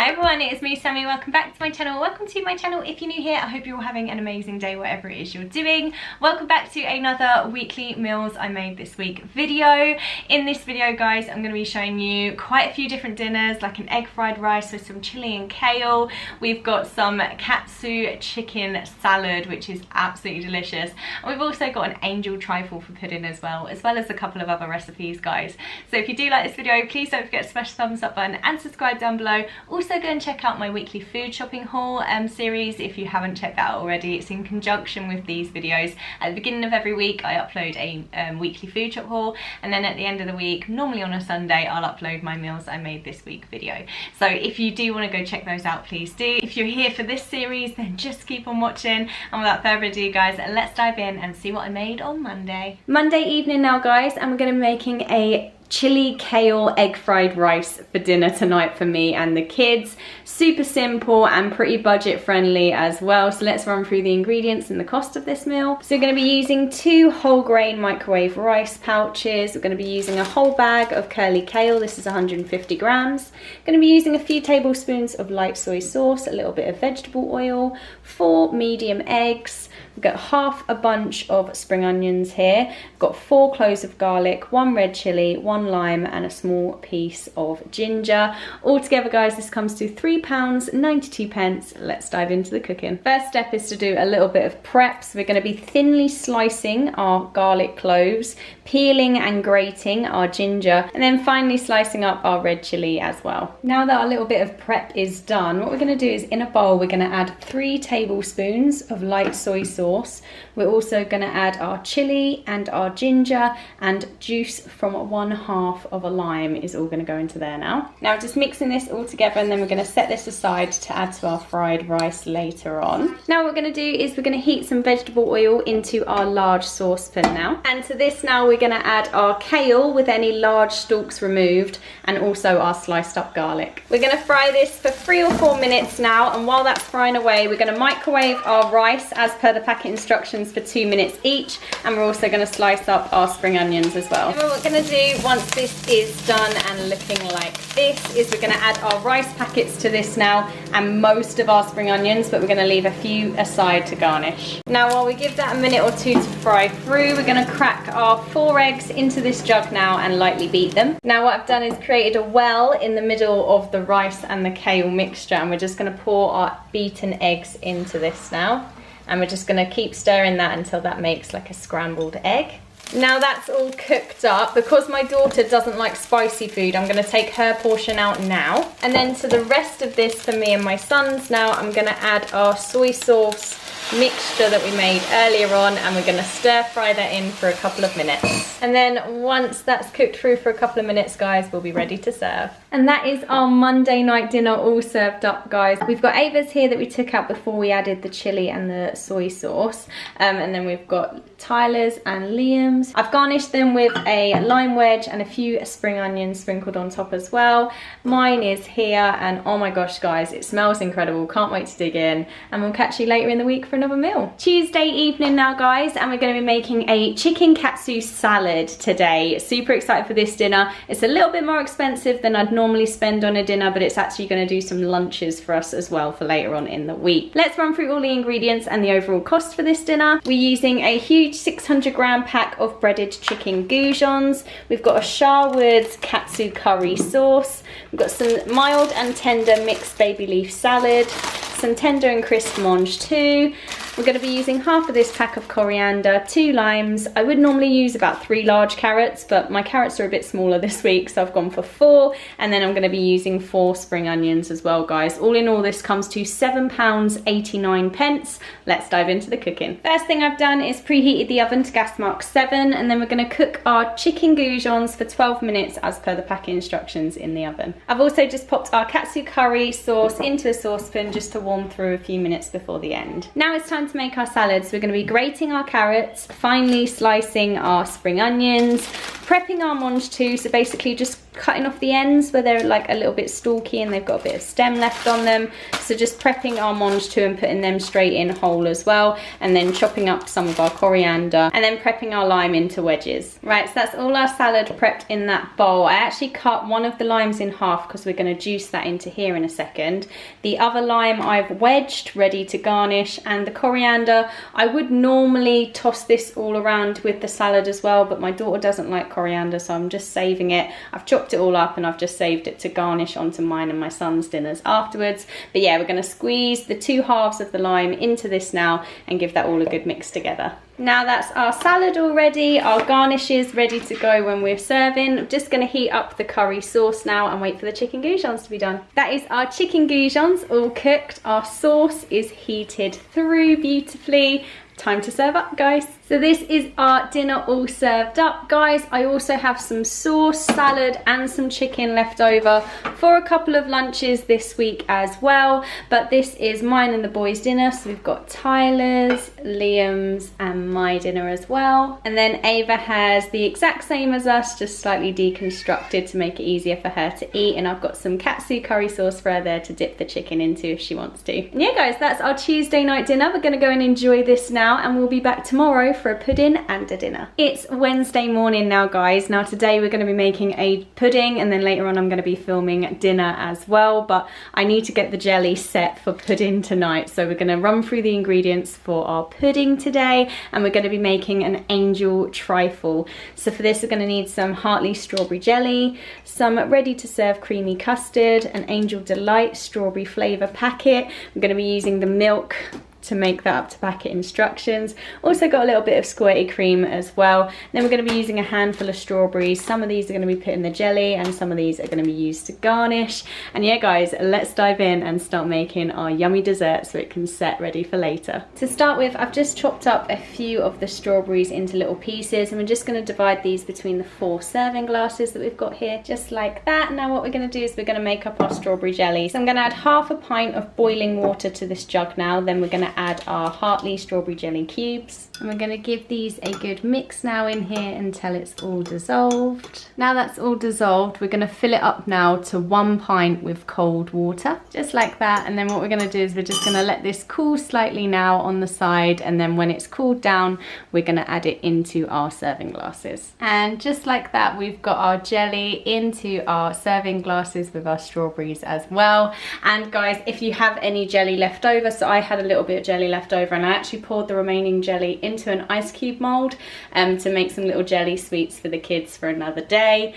Hi everyone, it's me Sammy. Welcome back to my channel. Welcome to my channel. If you're new here, I hope you're all having an amazing day whatever it is you're doing. Welcome back to another weekly meals I made this week video. In this video guys, I'm going to be showing you quite a few different dinners, like an egg fried rice with some chili and kale. We've got some Katsu chicken salad, which is absolutely delicious. And we've also got an angel trifle for pudding as well as a couple of other recipes guys. So if you do like this video, please don't forget to smash the thumbs up button and subscribe down below. Also go and check out my weekly food shopping haul series if you haven't checked that out already. It's in conjunction with these videos. At the beginning of every week I upload a weekly food shop haul, and then at the end of the week, normally on a Sunday, I'll upload my meals I made this week video. So if you do want to go check those out, please do. If you're here for this series, then just keep on watching, and without further ado guys, let's dive in and see what I made on Monday. Monday evening now guys, and we're going to be making a chili kale egg fried rice for dinner tonight for me and the kids. Super simple and pretty budget friendly as well. So let's run through the ingredients and the cost of this meal. So we're going to be using 2 whole grain microwave rice pouches. We're going to be using a whole bag of curly kale. This is 150 grams. Going to be using a few tablespoons of light soy sauce, a little bit of vegetable oil, 4 medium eggs. We've got half a bunch of spring onions here. We've got 4 cloves of garlic, 1 red chilli, 1 lime and a small piece of ginger. Altogether guys, this comes to £3.92. Let's dive into the cooking. First step is to do a little bit of prep. So we're going to be thinly slicing our garlic cloves, peeling and grating our ginger, and then finally slicing up our red chilli as well. Now that our little bit of prep is done, what we're going to do is in a bowl we're going to add 3 tablespoons of light soy sauce. We're also going to add our chili and our ginger, and juice from 1/2 of a lime is all going to go into there now. Now just mixing this all together, and then we're going to set this aside to add to our fried rice later on. Now what we're going to do is we're going to heat some vegetable oil into our large saucepan now, and to this now we're going to add our kale with any large stalks removed, and also our sliced up garlic. We're going to fry this for 3 or 4 minutes now, and while that's frying away we're going to microwave our rice as per the packet instructions for 2 minutes each, and we're also going to slice up our spring onions as well. And what we're going to do once this is done and looking like this is we're going to add our rice packets to this now, and most of our spring onions, but we're going to leave a few aside to garnish. Now while we give that a minute or 2 to fry through, we're going to crack our 4 eggs into this jug now and lightly beat them. Now what I've done is created a well in the middle of the rice and the kale mixture, and we're just going to pour our beaten eggs into this now, and we're just going to keep stirring that until that makes like a scrambled egg. Now that's all cooked up. Because my daughter doesn't like spicy food, I'm going to take her portion out now, and then to the rest of this for me and my sons now I'm going to add our soy sauce mixture that we made earlier on, and we're going to stir fry that in for a couple of minutes, and then once that's cooked through for a couple of minutes guys, we'll be ready to serve. And that is our Monday night dinner all served up guys. We've got Ava's here that we took out before we added the chili and the soy sauce, and then we've got Tyler's and Liam's. I've garnished them with a lime wedge and a few spring onions sprinkled on top as well. Mine is here, and oh my gosh guys, it smells incredible. Can't wait to dig in, and we'll catch you later in the week for another meal. Tuesday evening now guys, and we're going to be making a chicken katsu salad today. Super excited for this dinner. It's a little bit more expensive than I'd normally spend on a dinner, but it's actually going to do some lunches for us as well for later on in the week. Let's run through all the ingredients and the overall cost for this dinner. We're using a huge 600-gram pack of breaded chicken goujons. We've got a Sharwood's katsu curry sauce. We've got some mild and tender mixed baby leaf salad, some tender and crisp mange too. We're going to be using half of this pack of coriander, 2 limes. I would normally use about 3 large carrots, but my carrots are a bit smaller this week, so I've gone for 4. And then I'm going to be using 4 spring onions as well, guys. All in all, this comes to £7.89. Let's dive into the cooking. First thing I've done is preheated the oven to gas mark 7, and then we're going to cook our chicken goujons for 12 minutes as per the packet instructions in the oven. I've also just popped our katsu curry sauce into a saucepan just to warm through a few minutes before the end. Now it's time to make our salads. We're going to be grating our carrots, finely slicing our spring onions, Prepping our mange too, so basically just cutting off the ends where they're like a little bit stalky and they've got a bit of stem left on them. So just prepping our mange too and putting them straight in whole as well, and then chopping up some of our coriander and then prepping our lime into wedges. Right, so that's all our salad prepped in that bowl. I actually cut one of the limes in half because we're going to juice that into here in a second. The other lime I've wedged, ready to garnish, and the coriander, I would normally toss this all around with the salad as well, but my daughter doesn't like coriander, so I'm just saving it. I've chopped it all up and I've just saved it to garnish onto mine and my son's dinners afterwards. But yeah, we're going to squeeze the 2 halves of the lime into this now and give that all a good mix together. Now that's our salad all ready, our garnishes ready to go when we're serving. I'm just going to heat up the curry sauce now and wait for the chicken goujons to be done. That is our chicken goujons all cooked. Our sauce is heated through beautifully. Time to serve up, guys. So this is our dinner all served up, guys. I also have some sauce, salad and some chicken left over for a couple of lunches this week as well. But this is mine and the boys' dinner. So we've got Tyler's, Liam's and my dinner as well. And then Ava has the exact same as us, just slightly deconstructed to make it easier for her to eat. And I've got some Katsu curry sauce for her there to dip the chicken into if she wants to. And yeah, guys, that's our Tuesday night dinner. We're going to go and enjoy this now, and we'll be back tomorrow for a pudding and a dinner. It's Wednesday morning now, guys. Now today we're going to be making a pudding, and then later on I'm going to be filming dinner as well, but I need to get the jelly set for pudding tonight. So we're going to run through the ingredients for our pudding today, and we're going to be making an angel trifle. So for this we're going to need some Hartley strawberry jelly, some ready to serve creamy custard, an Angel Delight strawberry flavour packet. We're going to be using the milk to make that up to packet instructions. Also got a little bit of squirty cream as well. Then we're going to be using a handful of strawberries. Some of these are going to be put in the jelly and some of these are going to be used to garnish. And yeah, guys, let's dive in and start making our yummy dessert so it can set ready for later. To start with, I've just chopped up a few of the strawberries into little pieces, and we're just going to divide these between the 4 serving glasses that we've got here, just like that. Now what we're going to do is we're going to make up our strawberry jelly. So I'm going to add half a pint of boiling water to this jug now. Then we're going to add our Hartley strawberry jelly cubes, and we're going to give these a good mix now in here until it's all dissolved. Now that's all dissolved, we're going to fill it up now to 1 pint with cold water, just like that. And then what we're going to do is we're just going to let this cool slightly now on the side, and then when it's cooled down we're going to add it into our serving glasses. And just like that, we've got our jelly into our serving glasses with our strawberries as well. And guys, if you have any jelly left over, so I had a little bit of jelly left over, and I actually poured the remaining jelly into an ice cube mold to make some little jelly sweets for the kids for another day.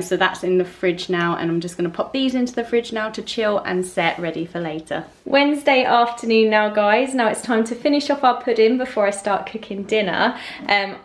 So that's in the fridge now, and I'm just going to pop these into the fridge now to chill and set ready for later. Wednesday afternoon now, guys. Now it's time to finish off our pudding before I start cooking dinner.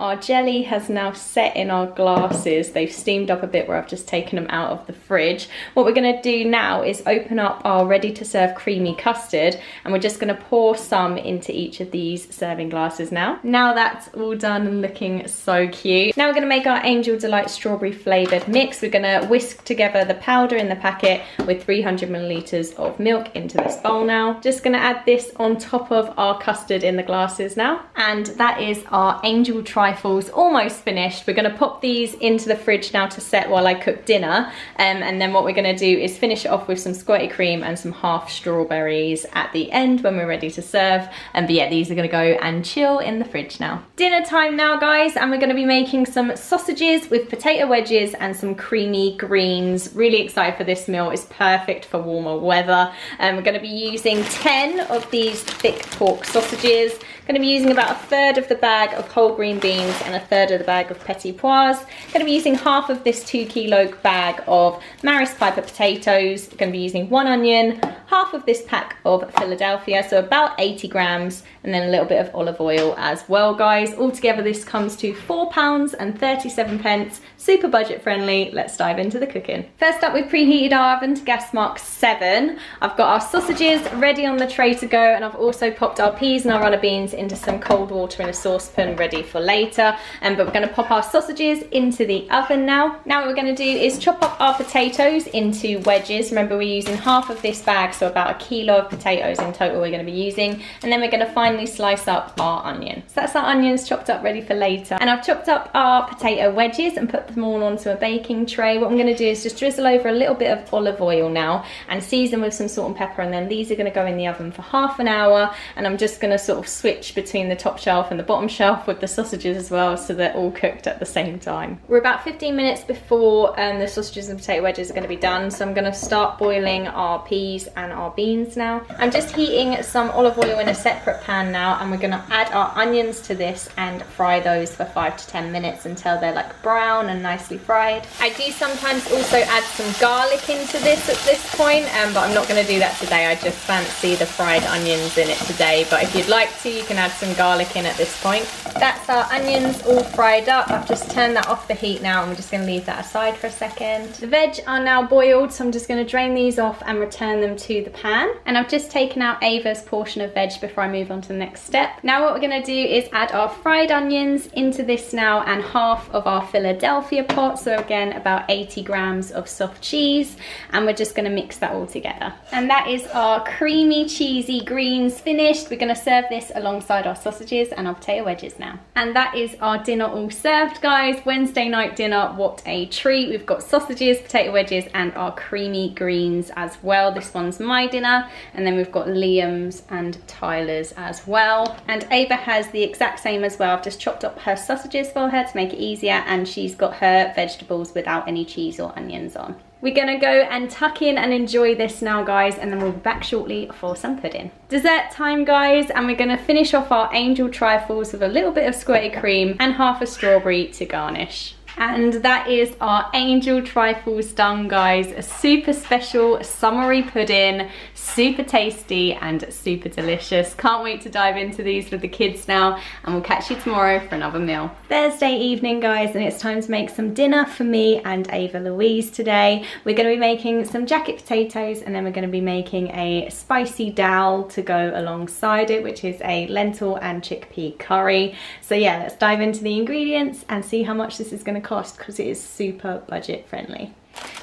Our jelly has now set in our glasses. They've steamed up a bit where I've just taken them out of the fridge. What we're going to do now is open up our ready to serve creamy custard, and we're just going to pour some into each of these serving glasses now. Now that's all done and looking so cute. Now we're going to make our Angel Delight strawberry flavoured mix. We're going to whisk together the powder in the packet with 300 millilitres of milk into this bowl now. Just going to add this on top of our custard in the glasses now. And that is our angel trifles almost finished. We're going to pop these into the fridge now to set while I cook dinner. And then what we're going to do is finish it off with some squirty cream and some half strawberries at the end when we're ready to serve. But yeah, these are going to go and chill in the fridge now. Dinner time now, guys, and we're going to be making some sausages with potato wedges and some creamy greens. Really excited for this meal. It's perfect for warmer weather. We're going to be using 10 of these thick pork sausages. Going to be using about 1/3 of the bag of whole green beans and 1/3 of the bag of petit pois. Going to be using half of this 2 kilo bag of Maris Piper potatoes. Going to be using 1 onion, half of this pack of Philadelphia, so about 80 grams, and then a little bit of olive oil as well, guys. Altogether this comes to £4.37. Super budget friendly. Let's dive into the cooking. First up, we've preheated our oven to gas mark 7. I've got our sausages ready on the tray to go, and I've also popped our peas and our runner beans these into some cold water in a saucepan ready for later. But we're going to pop our sausages into the oven now. Now what we're going to do is chop up our potatoes into wedges. Remember, we're using half of this bag, so about 1 kilo of potatoes in total we're going to be using. And then we're going to finally slice up our onion. So that's our onions chopped up ready for later. And I've chopped up our potato wedges and put them all onto a baking tray. What I'm going to do is just drizzle over a little bit of olive oil now and season with some salt and pepper, and then these are going to go in the oven for half an hour. And I'm just going to sort of switch between the top shelf and the bottom shelf with the sausages as well, so they're all cooked at the same time. We're about 15 minutes before the sausages and potato wedges are going to be done, so I'm going to start boiling our peas and our beans now. I'm just heating some olive oil in a separate pan now, and we're going to add our onions to this and fry those for 5 to 10 minutes until they're like brown and nicely fried. I do sometimes also add some garlic into this at this point, but I'm not going to do that today. I just fancy the fried onions in it today, but if you'd like to, you can add some garlic in at this point. That's our onions all fried up. I've just turned that off the heat now, and we're just going to leave that aside for a second. The veg are now boiled, so I'm just going to drain these off and return them to the pan. And I've just taken out Ava's portion of veg before I move on to the next step. Now what we're going to do is add our fried onions into this now, and half of our Philadelphia pot, so again about 80 grams of soft cheese, and we're just going to mix that all together. And that is our creamy cheesy greens finished. We're going to serve this alongside our sausages and our potato wedges now. And that is our dinner all served, guys. Wednesday night dinner, what a treat. We've got sausages, potato wedges, and our creamy greens as well. This one's my dinner, and then we've got Liam's and Tyler's as well. And Ava has the exact same as well. I've just chopped up her sausages for her to make it easier, and she's got her vegetables without any cheese or onions on. We're gonna go and tuck in and enjoy this now, guys, and then we'll be back shortly for some pudding. Dessert time, guys, and we're gonna finish off our angel trifles with a little bit of squirty cream and half a strawberry to garnish. And that is our angel trifles done, guys. A super special summery pudding, super tasty and super delicious. Can't wait to dive into these with the kids now, and we'll catch you tomorrow for another meal. Thursday evening, guys, and it's time to make some dinner for me and Ava Louise today. We're going to be making some jacket potatoes, and then we're going to be making a spicy dal to go alongside it, which is a lentil and chickpea curry. So yeah, let's dive into the ingredients and see how much this is going to cost, because it is super budget friendly.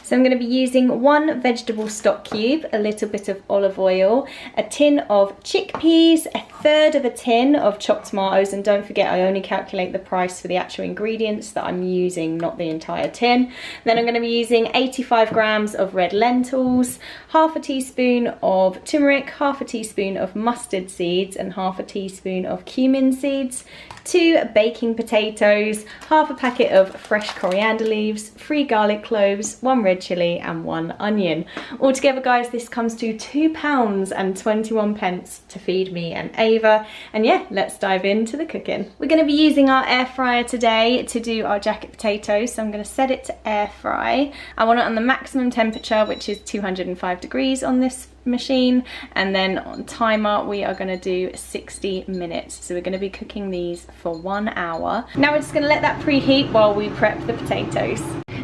So I'm going to be using 1 vegetable stock cube, a little bit of olive oil, a tin of chickpeas, 1/3 of a tin of chopped tomatoes, and don't forget I only calculate the price for the actual ingredients that I'm using, not the entire tin. Then I'm going to be using 85 grams of red lentils, half a teaspoon of turmeric, half a teaspoon of mustard seeds, and half a teaspoon of cumin seeds, 2 baking potatoes, half a packet of fresh coriander leaves, 3 garlic cloves, 1 red chilli, and 1 onion. Altogether, guys, this comes to £2.21 to feed me and Ava. And yeah, let's dive into the cooking. We're going to be using our air fryer today to do our jacket potatoes, so I'm going to set it to air fry. I want it on the maximum temperature, which is 205 degrees on this machine, and then on timer we are going to do 60 minutes. So we're going to be cooking these for 1 hour. Now we're just going to let that preheat while we prep the potatoes.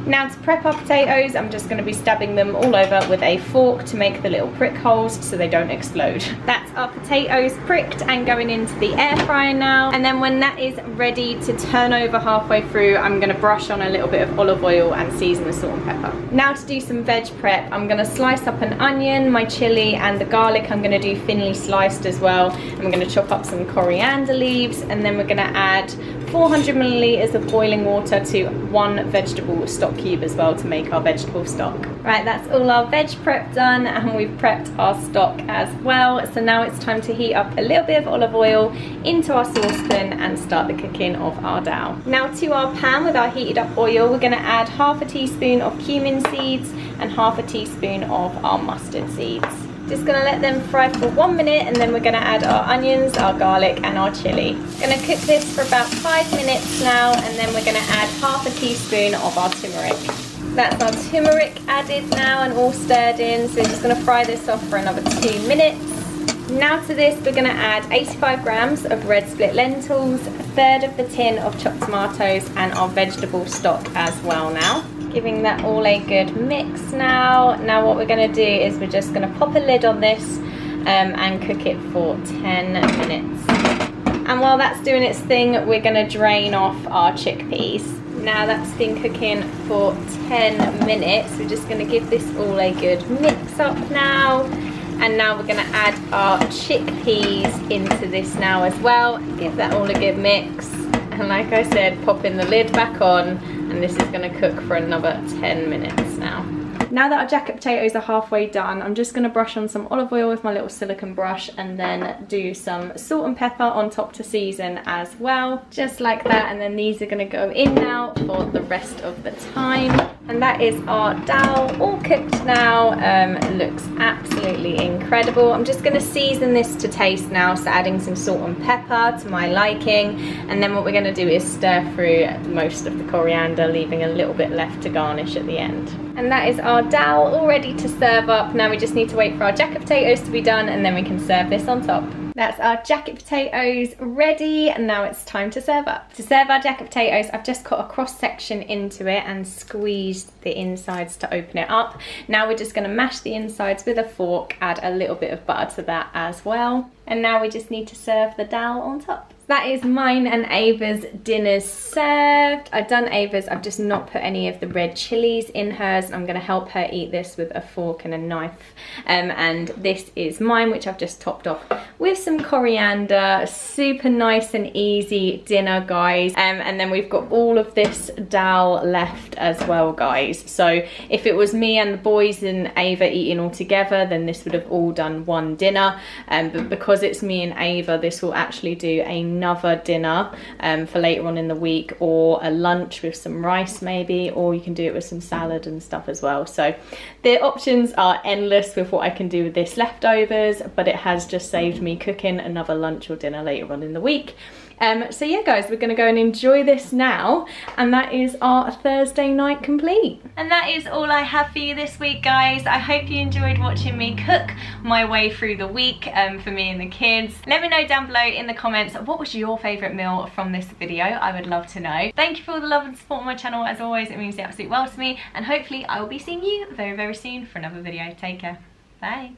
Now to prep our potatoes, I'm just going to be stabbing them all over with a fork to make the little prick holes so they don't explode. That's our potatoes pricked and going into the air fryer now. And then when that is ready to turn over halfway through, I'm going to brush on a little bit of olive oil and season with salt and pepper. Now to do some veg prep, I'm going to slice up an onion, my chilli, and the garlic I'm going to do thinly sliced as well. I'm going to chop up some coriander leaves, and then we're going to add 400 milliliters of boiling water to 1 vegetable stock cube as well to make our vegetable stock. Right, that's all our veg prep done, and we've prepped our stock as well. So now it's time to heat up a little bit of olive oil into our saucepan and start the cooking of our dal. Now to our pan with our heated up oil, we're going to add half a teaspoon of cumin seeds and half a teaspoon of our mustard seeds. Just going to let them fry for 1 minute, and then we're going to add our onions, our garlic, and our chilli. Going to cook this for about 5 minutes now, and then we're going to add half a teaspoon of our turmeric. That's our turmeric added now and all stirred in, so we're just going to fry this off for another 2 minutes. Now to this, we're going to add 85 grams of red split lentils, 1/3 of the tin of chopped tomatoes, and our vegetable stock as well now. Giving that all a good mix now. Now what we're going to do is we're just going to pop a lid on this and cook it for 10 minutes. And while that's doing its thing, we're gonna drain off our chickpeas. Now that's been cooking for 10 minutes. We're just gonna give this all a good mix up now. And now we're gonna add our chickpeas into this now as well. Give that all a good mix. And like I said, popping the lid back on, and this is gonna cook for another 10 minutes now. Now that our jacket potatoes are halfway done, I'm just gonna brush on some olive oil with my little silicone brush and then do some salt and pepper on top to season as well. Just like that, and then these are gonna go in now for the rest of the time. And that is our dal all cooked now. Looks absolutely incredible. I'm just gonna season this to taste now, so adding some salt and pepper to my liking. And then what we're gonna do is stir through most of the coriander, leaving a little bit left to garnish at the end. And that is our dal all ready to serve up. Now we just need to wait for our jacket potatoes to be done, and then we can serve this on top. That's our jacket potatoes ready, and now it's time to serve up. To serve our jacket potatoes, I've just cut a cross section into it and squeezed the insides to open it up. Now we're just gonna mash the insides with a fork, add a little bit of butter to that as well. And now we just need to serve the dal on top. That is mine and Ava's dinners served. I've done Ava's, I've just not put any of the red chilies in hers. I'm gonna help her eat this with a fork and a knife. And this is mine, which I've just topped off with some coriander. Super nice and easy dinner, guys. And then we've got all of this dal left as well, guys. So if it was me and the boys and Ava eating all together, then this would have all done one dinner. But because it's me and Ava, this will actually do another dinner for later on in the week, or a lunch with some rice maybe, or you can do it with some salad and stuff as well. So the options are endless with what I can do with this leftovers, but it has just saved me cooking another lunch or dinner later on in the week. So yeah, guys, we're gonna go and enjoy this now, and that is our Thursday night complete. And that is all I have for you this week, guys. I hope you enjoyed watching me cook my way through the week for me and the kids. Let me know down below in the comments, what was your favourite meal from this video? I would love to know. Thank you for all the love and support on my channel. As always, it means the absolute world to me, and hopefully I will be seeing you very, very soon for another video. Take care. Bye.